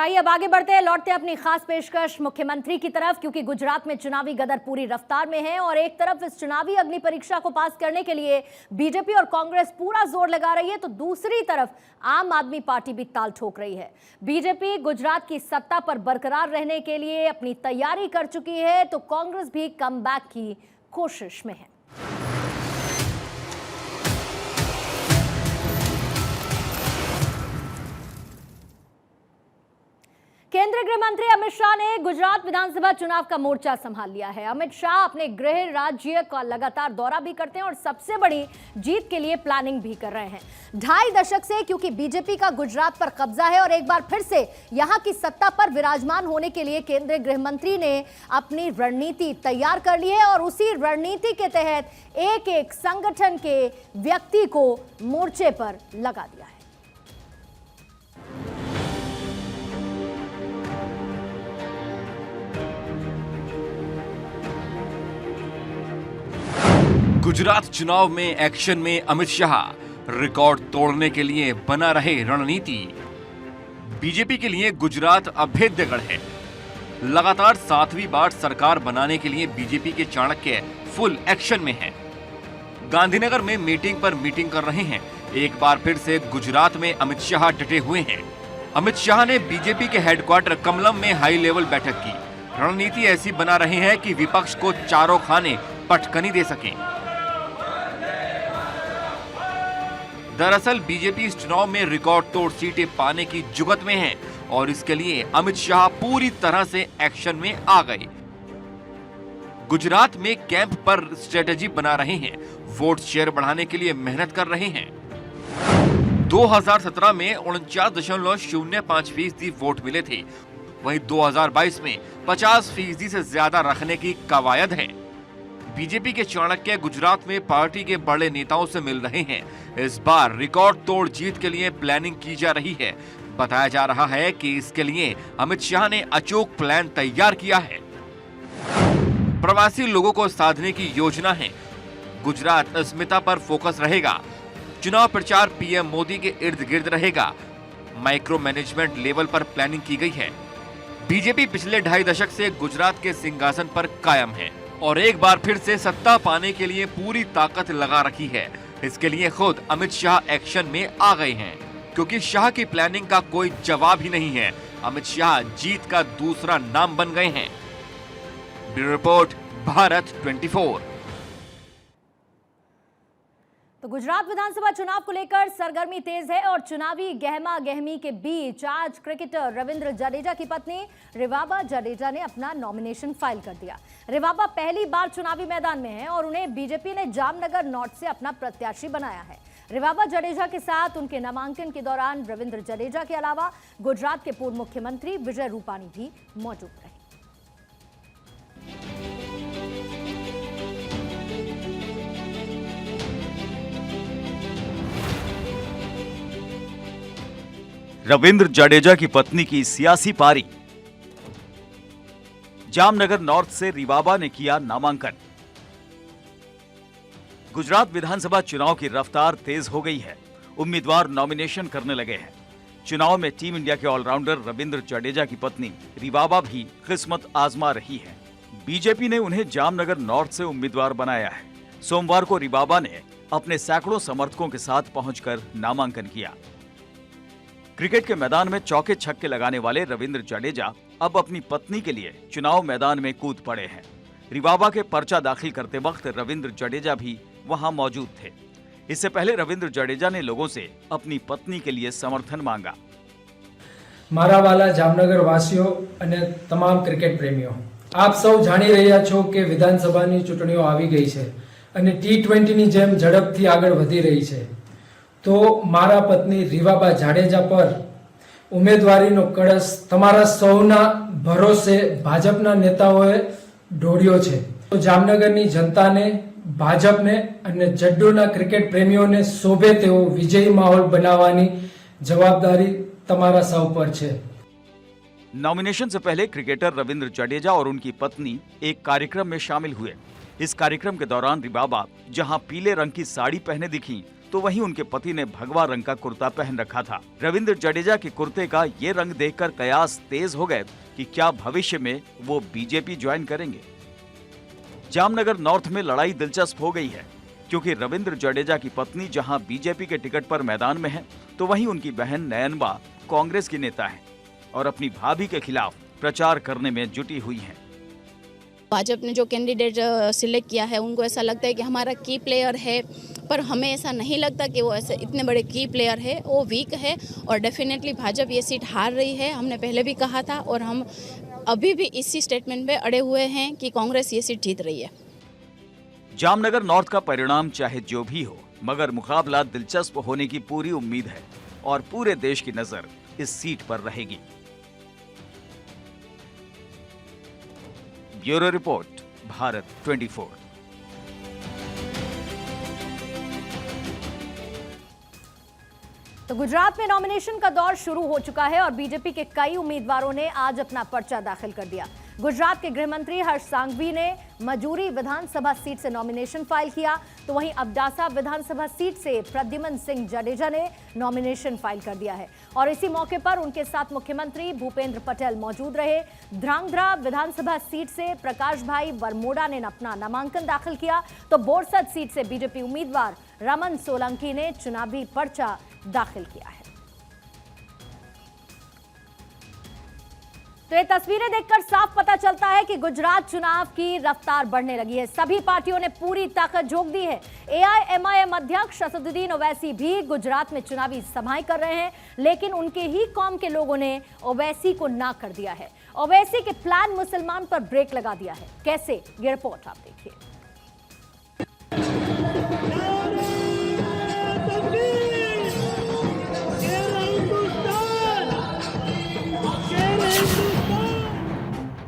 आइए अब आगे बढ़ते हैं, लौटते हैं अपनी खास पेशकश मुख्यमंत्री की तरफ, क्योंकि गुजरात में चुनावी गदर पूरी रफ्तार में है और एक तरफ इस चुनावी अग्नि परीक्षा को पास करने के लिए बीजेपी और कांग्रेस पूरा जोर लगा रही है, तो दूसरी तरफ आम आदमी पार्टी भी ताल ठोक रही है। बीजेपी गुजरात की सत्ता पर बरकरार रहने के लिए अपनी तैयारी कर चुकी है, तो कांग्रेस भी कमबैक की कोशिश में है। केंद्रीय गृह मंत्री अमित शाह ने गुजरात विधानसभा चुनाव का मोर्चा संभाल लिया है। अमित शाह अपने गृह राज्य का लगातार दौरा भी करते हैं और सबसे बड़ी जीत के लिए प्लानिंग भी कर रहे हैं। 2.5 दशक से क्योंकि बीजेपी का गुजरात पर कब्जा है और एक बार फिर से यहां की सत्ता पर विराजमान होने के लिए केंद्रीय गृह मंत्री ने अपनी रणनीति तैयार कर ली है और उसी रणनीति के तहत एक एक संगठन के व्यक्ति को मोर्चे पर लगा दिया है। गुजरात चुनाव में एक्शन में अमित शाह, रिकॉर्ड तोड़ने के लिए बना रहे रणनीति। बीजेपी के लिए गुजरात अभेद्य गढ़ है। लगातार 7वीं बार सरकार बनाने के लिए बीजेपी के चाणक्य फुल एक्शन में हैं। गांधीनगर में मीटिंग पर मीटिंग कर रहे हैं। एक बार फिर से गुजरात में अमित शाह डटे हुए हैं। अमित शाह ने बीजेपी के हेडक्वार्टर कमलम में हाई लेवल बैठक की। रणनीति ऐसी बना रहे हैं कि विपक्ष को चारों खाने पटकनी दे सकें। दरअसल बीजेपी इस चुनाव में रिकॉर्ड तोड़ सीटें पाने की जुगत में है और इसके लिए अमित शाह पूरी तरह से एक्शन में आ गए। गुजरात में कैंप पर स्ट्रेटेजी बना रहे हैं, वोट शेयर बढ़ाने के लिए मेहनत कर रहे हैं। 2017 में 49.05% वोट मिले थे, वहीं 2022 में 50% से ज्यादा रखने की कवायद है। बीजेपी के चाणक्य गुजरात में पार्टी के बड़े नेताओं से मिल रहे हैं। इस बार रिकॉर्ड तोड़ जीत के लिए प्लानिंग की जा रही है। बताया जा रहा है कि इसके लिए अमित शाह ने अचूक प्लान तैयार किया है। प्रवासी लोगों को साधने की योजना है। गुजरात अस्मिता पर फोकस रहेगा। चुनाव प्रचार पीएम मोदी के इर्द गिर्द रहेगा। माइक्रो मैनेजमेंट लेवल पर प्लानिंग की गई है। बीजेपी पिछले 2.5 दशक से गुजरात के सिंहासन पर कायम है और एक बार फिर से सत्ता पाने के लिए पूरी ताकत लगा रखी है। इसके लिए खुद अमित शाह एक्शन में आ गए हैं, क्योंकि शाह की प्लानिंग का कोई जवाब ही नहीं है। अमित शाह जीत का दूसरा नाम बन गए हैं। Bureau report, Bharat 24। तो गुजरात विधानसभा चुनाव को लेकर सरगर्मी तेज है और चुनावी गहमा गहमी के बीच आज क्रिकेटर रविंद्र जडेजा की पत्नी रिवाबा जडेजा ने अपना नॉमिनेशन फाइल कर दिया। रिवाबा पहली बार चुनावी मैदान में हैं और उन्हें बीजेपी ने जामनगर नॉर्थ से अपना प्रत्याशी बनाया है। रिवाबा जडेजा के साथ उनके नामांकन के दौरान रविंद्र जडेजा के अलावा गुजरात के पूर्व मुख्यमंत्री विजय रूपानी भी मौजूद रहे। रविंद्र जडेजा की पत्नी की सियासी पारी। जामनगर नॉर्थ से रिवाबा ने किया नामांकन। गुजरात विधानसभा चुनाव की रफ्तार तेज हो गई है। उम्मीदवार नॉमिनेशन करने लगे हैं। चुनाव में टीम इंडिया के ऑलराउंडर रविंद्र जडेजा की पत्नी रिवाबा भी किस्मत आजमा रही है। बीजेपी ने उन्हें जामनगर नॉर्थ से उम्मीदवार बनाया है। सोमवार को रिवाबा ने अपने सैकड़ों समर्थकों के साथ पहुंचकर नामांकन किया। क्रिकेट के मैदान में चौके छक्के लगाने वाले रविंद्र जडेजा अब अपनी पत्नी के लिए चुनाव मैदान में कूद पड़े हैं। रिवाबा के पर्चा दाखिल करते वक्त रविंद्र जडेजा भी वहां मौजूद थे। इससे पहले रविंद्र जडेजा ने लोगों से अपनी पत्नी के लिए समर्थन मांगा। मारा वाला जामनगर वासियों અને તમામ ક્રિકેટ પ્રેમીઓ, આપ સૌ જાણી રહ્યા છો કે વિધાનસભાની ચૂંટણીઓ આવી ગઈ છે અને T20 ની જેમ ઝડપથી આગળ વધી રહી છે। તો મારા પત્ની રીવાબા જાડેજા પર ઉમેદવારીનો કળશ તમારા સૌના ભરોસે ભાજપના નેતાઓએ ઢોળ્યો છે। તો જામનગરની જનતાને, ભાજપને અને જડ્ડુના ક્રિકેટ પ્રેમીઓને શોભે તેવો વિજયી માહોલ બનાવવાની જવાબદારી તમારા સૌ પર છે। नॉमिनेशन से पहले क्रिकेटर रविंद्र जडेजा और उनकी पत्नी एक कार्यक्रम में शामिल हुए। इस कार्यक्रम के दौरान रिवाबा जहां पीले रंग की साड़ी पहने दिखी, तो वहीं उनके पति ने भगवा रंग का कुर्ता पहन रखा था। रविंद्र जडेजा के कुर्ते का ये रंग देखकर कयास तेज हो गए कि क्या भविष्य में वो बीजेपी ज्वाइन करेंगे। जामनगर नॉर्थ में लड़ाई दिलचस्प हो गई है, क्योंकि रविंद्र जडेजा की पत्नी जहां बीजेपी के टिकट पर मैदान में है, तो वहीं उनकी बहन नयनबा कांग्रेस की नेता है और अपनी भाभी के खिलाफ प्रचार करने में जुटी हुई हैं। भाजपा ने जो कैंडिडेट सिलेक्ट किया है उनको ऐसा लगता है कि हमारा की प्लेयर है, पर हमें ऐसा नहीं लगता कि वो ऐसे इतने बड़े की प्लेयर है। वो वीक है और डेफिनेटली भाजपा ये सीट हार रही है। हमने पहले भी कहा था और हम अभी भी इसी स्टेटमेंट पे अड़े हुए हैं कि कांग्रेस ये सीट जीत रही है। जामनगर नॉर्थ का परिणाम चाहे जो भी हो, मगर मुकाबला दिलचस्प होने की पूरी उम्मीद है और पूरे देश की नजर इस सीट पर रहेगी। Bureau report, Bharat 24। तो गुजरात में नॉमिनेशन का दौर शुरू हो चुका है और बीजेपी के कई उम्मीदवारों ने आज अपना पर्चा दाखिल कर दिया। गुजरात के गृह मंत्री हर्ष सांघवी ने मजूरी विधानसभा सीट से नॉमिनेशन फाइल किया, तो वहीं अबडासा विधानसभा सीट से प्रद्युमन सिंह जडेजा ने नॉमिनेशन फाइल कर दिया है। और इसी मौके पर उनके साथ मुख्यमंत्री भूपेंद्र पटेल मौजूद रहे। ध्रांगध्रा विधानसभा सीट से प्रकाश भाई वरमोडा ने अपना नामांकन दाखिल किया, तो बोरसद सीट से बीजेपी उम्मीदवार रमन सोलंकी ने चुनावी पर्चा दाखिल किया है। तो ये तस्वीरें देखकर साफ पता चलता है कि गुजरात चुनाव की रफ्तार बढ़ने लगी है। सभी पार्टियों ने पूरी ताकत झोंक दी है। AIMIM अध्यक्ष असदुद्दीन ओवैसी भी गुजरात में चुनावी सभाएं कर रहे हैं, लेकिन उनके ही कौम के लोगों ने ओवैसी को ना कर दिया है। ओवैसी के प्लान मुसलमान पर ब्रेक लगा दिया है। कैसे, ये रिपोर्ट आप देखिए।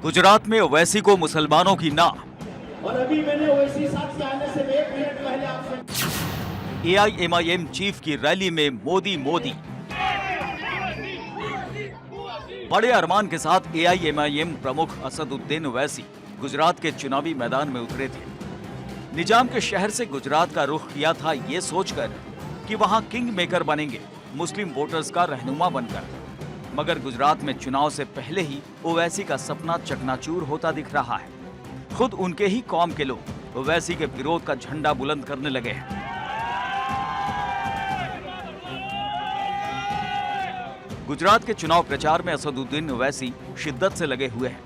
गुजरात में ओवैसी को मुसलमानों की ना। और अभी मैंने ओवैसी साहब से आने से 1 मिनट पहले आपसे AIMIM चीफ की रैली में मोदी मोदी। बड़े अरमान के साथ AIMIM प्रमुख असदुद्दीन ओवैसी गुजरात के चुनावी मैदान में उतरे थे। निजाम के शहर से गुजरात का रुख किया था ये सोचकर कि वहां किंग मेकर बनेंगे, मुस्लिम वोटर्स का रहनुमा बनकर। मगर गुजरात में चुनाव से पहले ही ओवैसी का सपना चकनाचूर होता दिख रहा है। खुद उनके ही कौम के लोग ओवैसी के विरोध का झंडा बुलंद करने लगे हैं। गुजरात के चुनाव प्रचार में असदुद्दीन ओवैसी शिद्दत से लगे हुए हैं,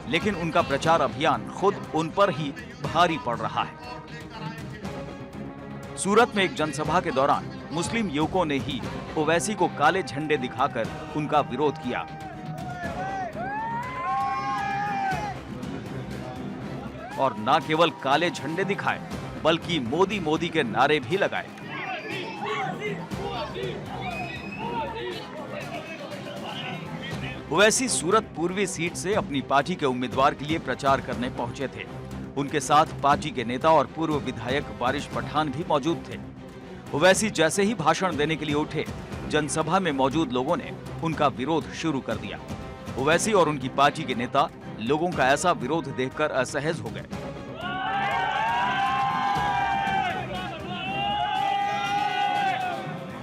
लेकिन उनका प्रचार अभियान खुद उन पर ही भारी पड़ रहा है। सूरत में एक जनसभा के दौरान मुस्लिम युवकों ने ही ओवैसी को काले झंडे दिखाकर उनका विरोध किया। और न केवल काले झंडे दिखाए, बल्कि मोदी मोदी के नारे भी लगाए। ओवैसी सूरत पूर्वी सीट से अपनी पार्टी के उम्मीदवार के लिए प्रचार करने पहुंचे थे। उनके साथ पार्टी के नेता और पूर्व विधायक बारिश पठान भी मौजूद थे। ओवैसी जैसे ही भाषण देने के लिए उठे, जनसभा में मौजूद लोगों ने उनका विरोध शुरू कर दिया। ओवैसी और उनकी पार्टी के नेता लोगों का ऐसा विरोध देखकर असहज हो गए।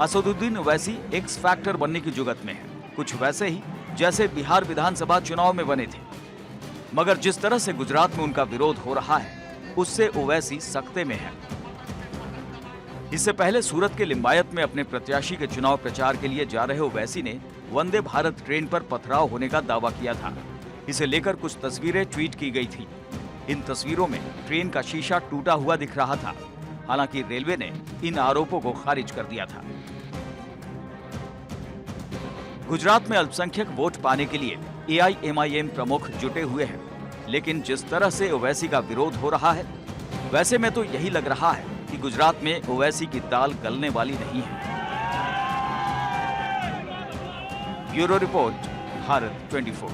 असदुद्दीन ओवैसी एक्स फैक्टर बनने की जुगत में है, कुछ वैसे ही जैसे बिहार विधानसभा चुनाव में बने थे। मगर जिस तरह से गुजरात में उनका विरोध हो रहा है, उससे ओवैसी सकते में है। इससे पहले सूरत के लिंबायत में अपने प्रत्याशी के चुनाव प्रचार के लिए जा रहे ओवैसी ने वंदे भारत ट्रेन पर पथराव होने का दावा किया था। इसे लेकर कुछ तस्वीरें ट्वीट की गई थी। इन तस्वीरों में ट्रेन का शीशा टूटा हुआ दिख रहा था। हालांकि रेलवे ने इन आरोपों को खारिज कर दिया था। गुजरात में अल्पसंख्यक वोट पाने के लिए AIMIM प्रमुख जुटे हुए हैं, लेकिन जिस तरह से ओवैसी का विरोध हो रहा है, वैसे में तो यही लग रहा है कि गुजरात में ओवैसी की दाल गलने वाली नहीं है। Bureau report, Bharat 24।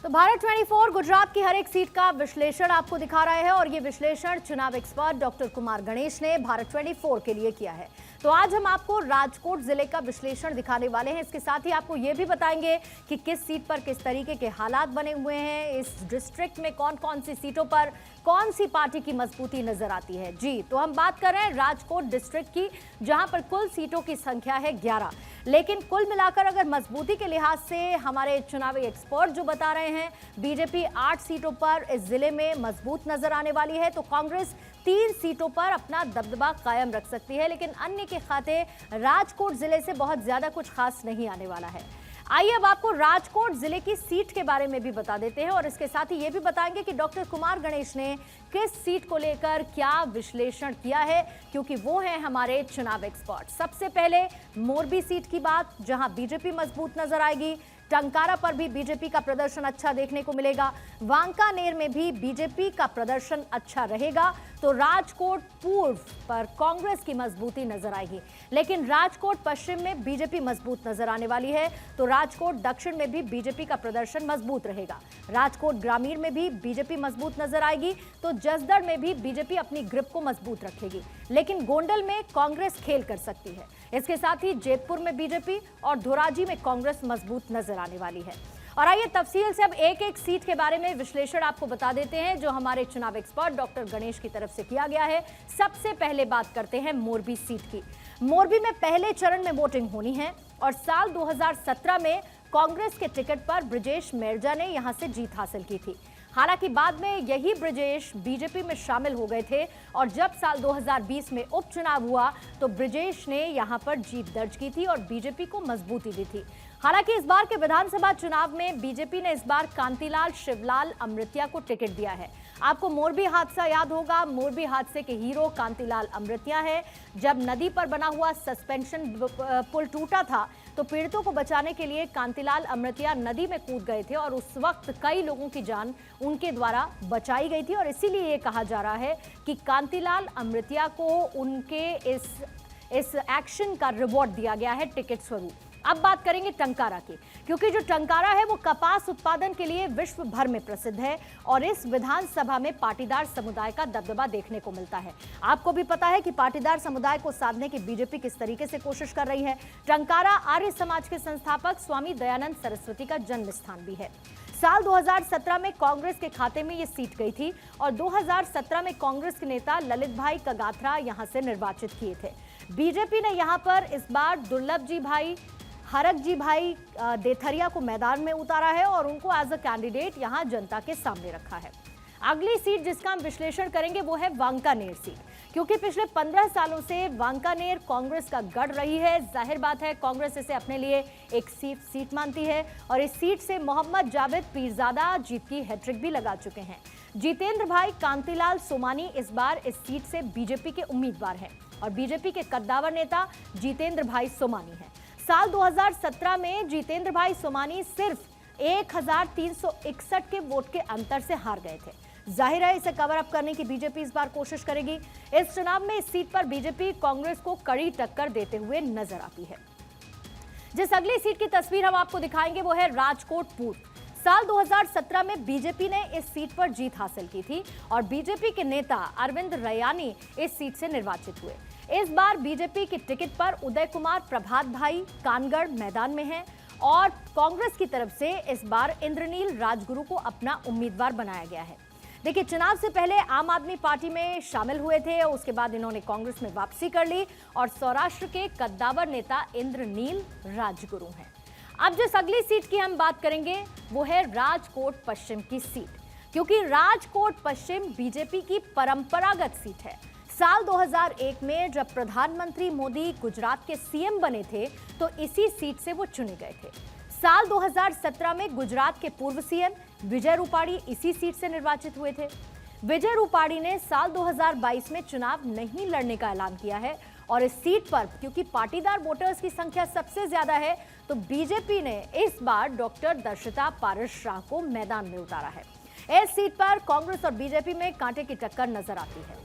तो भारत 24 गुजरात की हर एक सीट का विश्लेषण आपको दिखा रहे हैं और ये विश्लेषण चुनाव एक्सपर्ट डॉक्टर कुमार गणेश ने भारत 24 के लिए किया है। तो आज हम आपको राजकोट जिले का विश्लेषण दिखाने वाले हैं। इसके साथ ही आपको ये भी बताएंगे कि किस सीट पर किस तरीके के हालात बने हुए हैं, इस डिस्ट्रिक्ट में कौन कौन सी सीटों पर कौन सी पार्टी की मजबूती नजर आती है। जी, तो हम बात कर रहे हैं राजकोट डिस्ट्रिक्ट की, जहां पर कुल सीटों की संख्या है 11। लेकिन कुल मिलाकर अगर मजबूती के लिहाज से हमारे चुनावी एक्सपर्ट जो बता रहे हैं, बीजेपी 8 सीटों पर इस जिले में मजबूत नजर आने वाली है, तो कांग्रेस 3 सीटों पर अपना दबदबा कायम रख सकती है। लेकिन अन्य के खाते राजकोट जिले से बहुत ज्यादा कुछ खास नहीं आने वाला है। आइए अब आपको राजकोट जिले की सीट के बारे में भी बता देते हैं और इसके साथ ही ये भी बताएंगे कि डॉक्टर कुमार गणेश ने किस सीट को लेकर क्या विश्लेषण किया है, क्योंकि वो हैं हमारे चुनाव एक्सपर्ट। सबसे पहले मोरबी सीट की बात, जहां बीजेपी मजबूत नजर आएगी। टंकारा पर भी बीजेपी का प्रदर्शन अच्छा देखने को मिलेगा। वांकानेर में भी बीजेपी का प्रदर्शन अच्छा रहेगा। तो राजकोट पूर्व पर कांग्रेस की मजबूती नजर आएगी, लेकिन राजकोट पश्चिम में बीजेपी मजबूत नजर आने वाली है। तो राजकोट दक्षिण में भी बीजेपी का प्रदर्शन मजबूत रहेगा। राजकोट ग्रामीण में भी बीजेपी मजबूत नजर आएगी। तो जसदड़ में भी बीजेपी अपनी ग्रिप को मजबूत रखेगी, लेकिन गोंडल में कांग्रेस खेल कर सकती है। इसके साथ ही जेतपुर में बीजेपी और धोराजी में कांग्रेस मजबूत नजर आने वाली है। और आइए तफसील से अब एक एक सीट के बारे में विश्लेषण आपको बता देते हैं, जो हमारे चुनाव एक्सपर्ट डॉक्टर गणेश की तरफ से किया गया है। सबसे पहले बात करते हैं मोरबी सीट की। मोरबी में पहले चरण में वोटिंग होनी है और साल 2017 में कांग्रेस के टिकट पर ब्रजेश मेरजा ने यहां से जीत हासिल की थी। हालांकि बाद में यही ब्रजेश बीजेपी में शामिल हो गए थे और जब साल 2020 में उपचुनाव हुआ तो ब्रजेश ने यहां पर जीत दर्ज की थी और बीजेपी को मजबूती दी थी। हालांकि इस बार के विधानसभा चुनाव में बीजेपी ने इस बार कांतिलाल शिवलाल अमृतिया को टिकट दिया है। आपको मोरबी हादसा याद होगा, मोरबी हादसे के हीरो कांतिलाल अमृतिया है। जब नदी पर बना हुआ सस्पेंशन पुल टूटा था तो पीड़ितों को बचाने के लिए कांतिलाल अमृतिया नदी में कूद गए थे और उस वक्त कई लोगों की जान उनके द्वारा बचाई गई थी और इसीलिए ये कहा जा रहा है कि कांतिलाल अमृतिया को उनके इस एक्शन का रिवॉर्ड दिया गया है टिकट स्वरूप। अब बात करेंगे टंकारा की, क्योंकि जो टंकारा है वो कपास उत्पादन के लिए विश्व भर में प्रसिद्ध है और इस विधानसभा में पाटीदार समुदाय का दबदबा देखने को मिलता है। आपको भी पता है कि पाटीदार समुदाय को साधने की बीजेपी किस तरीके से कोशिश कर रही है। टंकारा आर्य समाज के संस्थापक स्वामी दयानंद सरस्वती का जन्म स्थान भी है। साल 2017 में कांग्रेस के खाते में ये सीट गई थी और 2017 में कांग्रेस के नेता ललित भाई कगाथरा यहां से निर्वाचित किए थे। बीजेपी ने यहां पर इस बार दुर्लभ जी भाई हरक जी भाई देथरिया को मैदान में उतारा है और उनको एज अ कैंडिडेट यहां जनता के सामने रखा है। अगली सीट जिसका हम विश्लेषण करेंगे वो है वांकानेर सीट, क्योंकि पिछले 15 सालों से वांकानेर कांग्रेस का गढ़ रही है। जाहिर बात है कांग्रेस इसे अपने लिए एक सीट मानती है और इस सीट से मोहम्मद जावेद पीरजादा जीत की हैट्रिक भी लगा चुके हैं। जितेंद्र भाई कांतिलाल सोमानी इस बार इस सीट से बीजेपी के उम्मीदवार हैं और बीजेपी के कद्दावर नेता जितेंद्र भाई सोमानी हैं। साल 2017 में जितेंद्र भाई सोमानी सिर्फ 1361 के वोट के अंतर से हार गए थे। जाहिर है इसे कवर अप करने की बीजेपी इस बार कोशिश करेगी। इस चुनाव में इस सीट पर बीजेपी कांग्रेस को कड़ी टक्कर देते हुए नजर आती है। जिस अगली सीट की तस्वीर हम आपको दिखाएंगे वो है राजकोट पूर्व। साल 2017 में बीजेपी ने इस सीट पर जीत हासिल की थी और बीजेपी के नेता अरविंद रैयानी इस सीट से निर्वाचित हुए। इस बार बीजेपी के टिकट पर उदय कुमार प्रभात भाई कानगढ़ मैदान में हैं और कांग्रेस की तरफ से इस बार इंद्रनील राजगुरु को अपना उम्मीदवार बनाया गया है। देखिए, चुनाव से पहले आम आदमी पार्टी में शामिल हुए थे, उसके बाद इन्होंने कांग्रेस में वापसी कर ली और सौराष्ट्र के कद्दावर नेता इंद्रनील राजगुरु हैं। अब जिस अगली सीट की हम बात करेंगे वो है राजकोट पश्चिम की सीट, क्योंकि राजकोट पश्चिम बीजेपी की परंपरागत सीट है। साल 2001 में जब प्रधानमंत्री मोदी गुजरात के सीएम बने थे तो इसी सीट से वो चुने गए थे। साल 2017 में गुजरात के पूर्व सीएम विजय रूपाणी इसी सीट से निर्वाचित हुए थे। विजय रूपाणी ने साल 2022 में चुनाव नहीं लड़ने का ऐलान किया है और इस सीट पर क्योंकि पाटीदार वोटर्स की संख्या सबसे ज्यादा है तो बीजेपी ने इस बार डॉक्टर दर्शिता पारस शाह को मैदान में उतारा है। इस सीट पर कांग्रेस और बीजेपी में कांटे की टक्कर नजर आती है।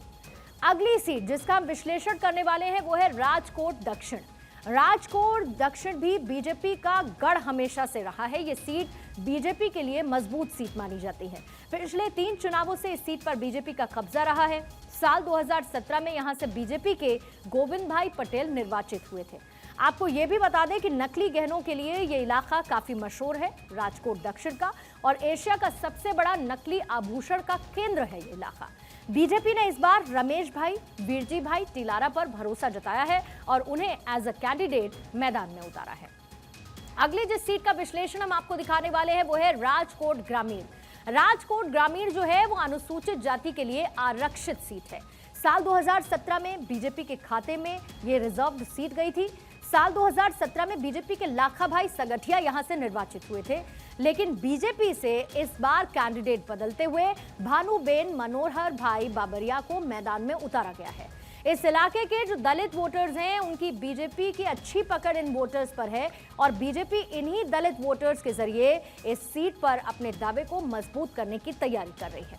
अगली सीट जिसका हम विश्लेषण करने वाले हैं वो है राजकोट दक्षिण। राजकोट दक्षिण भी बीजेपी का गढ़ हमेशा से रहा है। ये सीट बीजेपी के लिए मजबूत सीट मानी जाती है। पिछले 3 चुनावों से इस सीट पर बीजेपी का कब्जा रहा है। साल 2017 में यहां से बीजेपी के गोविंद भाई पटेल निर्वाचित हुए थे। आपको ये भी बता दें कि नकली गहनों के लिए ये इलाका काफी मशहूर है, राजकोट दक्षिण का, और एशिया का सबसे बड़ा नकली आभूषण का केंद्र है ये इलाका। बीजेपी ने इस बार रमेश भाई, वीरजी भाई टिलारा पर भरोसा जताया है और उन्हें एज अ कैंडिडेट मैदान में उतारा है। अगली जिस सीट का विश्लेषण हम आपको दिखाने वाले हैं वो है राजकोट ग्रामीण। राजकोट ग्रामीण जो है वो अनुसूचित जाति के लिए आरक्षित सीट है। साल 2017 में बीजेपी के खाते में ये रिजर्व्ड सीट गई थी। साल 2017 में बीजेपी के लाखा भाई सगठिया यहां से निर्वाचित हुए थे, लेकिन बीजेपी से इस बार कैंडिडेट बदलते हुए भानुबेन मनोहर भाई बाबरिया को मैदान में उतारा गया है। इस इलाके के जो दलित वोटर्स हैं उनकी बीजेपी की अच्छी पकड़ इन वोटर्स पर है और बीजेपी इन्हीं दलित वोटर्स के जरिए इस सीट पर अपने दावे को मजबूत करने की तैयारी कर रही है।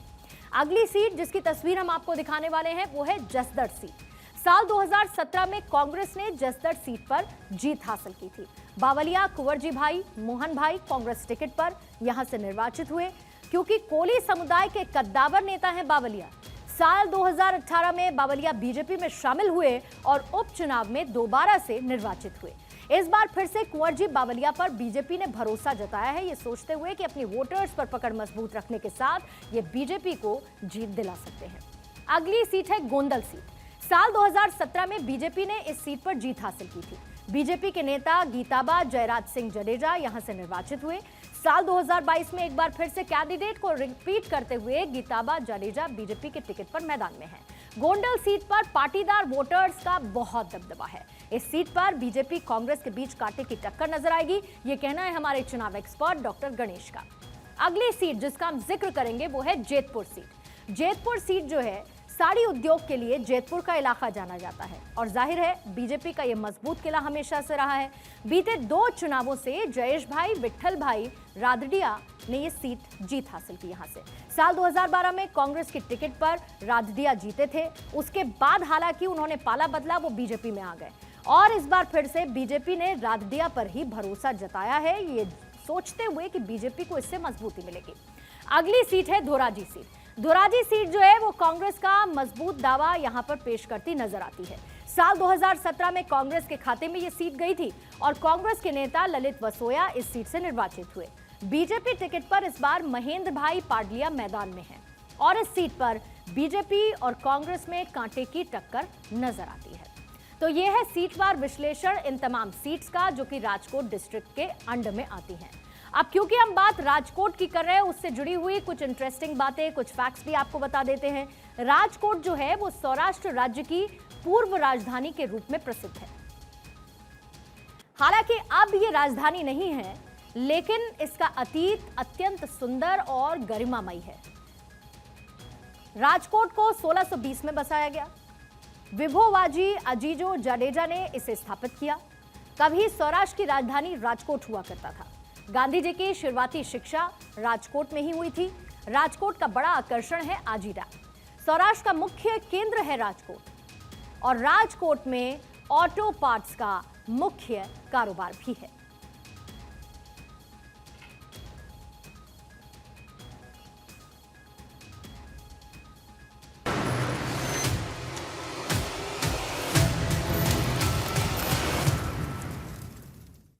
अगली सीट जिसकी तस्वीर हम आपको दिखाने वाले हैं वो है जसदर सीट। साल 2017 में कांग्रेस ने जसदर सीट पर जीत हासिल की थी। बावलिया कुंवरजी भाई मोहन भाई कांग्रेस टिकट पर यहां से निर्वाचित हुए क्योंकि कोली समुदाय के कद्दावर नेता हैं बावलिया। साल 2018 में बावलिया बीजेपी में शामिल हुए और उपचुनाव में दोबारा से निर्वाचित हुए। इस बार फिर से कुंवरजी बावलिया पर बीजेपी ने भरोसा जताया है, ये सोचते हुए कि अपनी वोटर्स पर पकड़ मजबूत रखने के साथ ये बीजेपी को जीत दिला सकते हैं। अगली सीट है गोंदल सीट। साल 2017 में बीजेपी ने इस सीट पर जीत हासिल की थी। बीजेपी के नेता गीताबा जयराज सिंह जडेजा यहां से निर्वाचित हुए। साल 2022 में एक बार फिर से कैंडिडेट को रिपीट करते हुए गीताबा जडेजा बीजेपी के टिकट पर मैदान में हैं। गोंडल सीट पर पाटीदार वोटर्स का बहुत दबदबा है। इस सीट पर बीजेपी कांग्रेस के बीच कांटे की टक्कर नजर आएगी, ये कहना है हमारे चुनाव एक्सपर्ट डॉक्टर गणेश का। अगली सीट जिसका हम जिक्र करेंगे वो है जेतपुर सीट। जेतपुर सीट जो है साड़ी उद्योग के लिए जेतपुर का इलाका जाना जाता है और जाहिर है बीजेपी का यह मजबूत किला हमेशा से रहा है। बीते 2 चुनावों से जयेश भाई विट्ठल भाई रादडिया ने यह सीट जीत हासिल की। यहां से साल 2012 में कांग्रेस की टिकट पर रादडिया जीते थे। उसके बाद हालांकि उन्होंने पाला बदला, वो बीजेपी में आ गए और इस बार फिर से बीजेपी ने रादडिया पर ही भरोसा जताया है, ये सोचते हुए कि बीजेपी को इससे मजबूती मिलेगी। अगली सीट है धोराजी सीट। धोराजी सीट जो है वो कांग्रेस का मजबूत दावा यहां पर पेश करती नजर आती है। साल 2017 में कांग्रेस के खाते में ये सीट गई थी और कांग्रेस के नेता ललित वसोया इस सीट से निर्वाचित हुए। बीजेपी टिकट पर इस बार महेंद्र भाई पाडलिया मैदान में हैं और इस सीट पर बीजेपी और कांग्रेस में कांटे की टक्कर नजर आती है। तो ये है सीटवार विश्लेषण इन तमाम सीट्स का जो कि राजकोट डिस्ट्रिक्ट के अंडर में आती हैं। अब क्योंकि हम बात राजकोट की कर रहे हैं, उससे जुड़ी हुई कुछ इंटरेस्टिंग बातें, कुछ फैक्ट्स भी आपको बता देते हैं। राजकोट जो है वो सौराष्ट्र राज्य की पूर्व राजधानी के रूप में प्रसिद्ध है। हालांकि अब ये राजधानी नहीं है, लेकिन इसका अतीत अत्यंत सुंदर और गरिमामयी है। राजकोट को 1620 में बसाया गया। विभोवाजी अजीजो जडेजा ने इसे स्थापित किया। कभी सौराष्ट्र की राजधानी राजकोट हुआ करता था। गांधी जी की शुरुआती शिक्षा राजकोट में ही हुई थी। राजकोट का बड़ा आकर्षण है आजी डैम। सौराष्ट्र का मुख्य केंद्र है राजकोट और राजकोट में ऑटो पार्ट्स का मुख्य कारोबार भी है।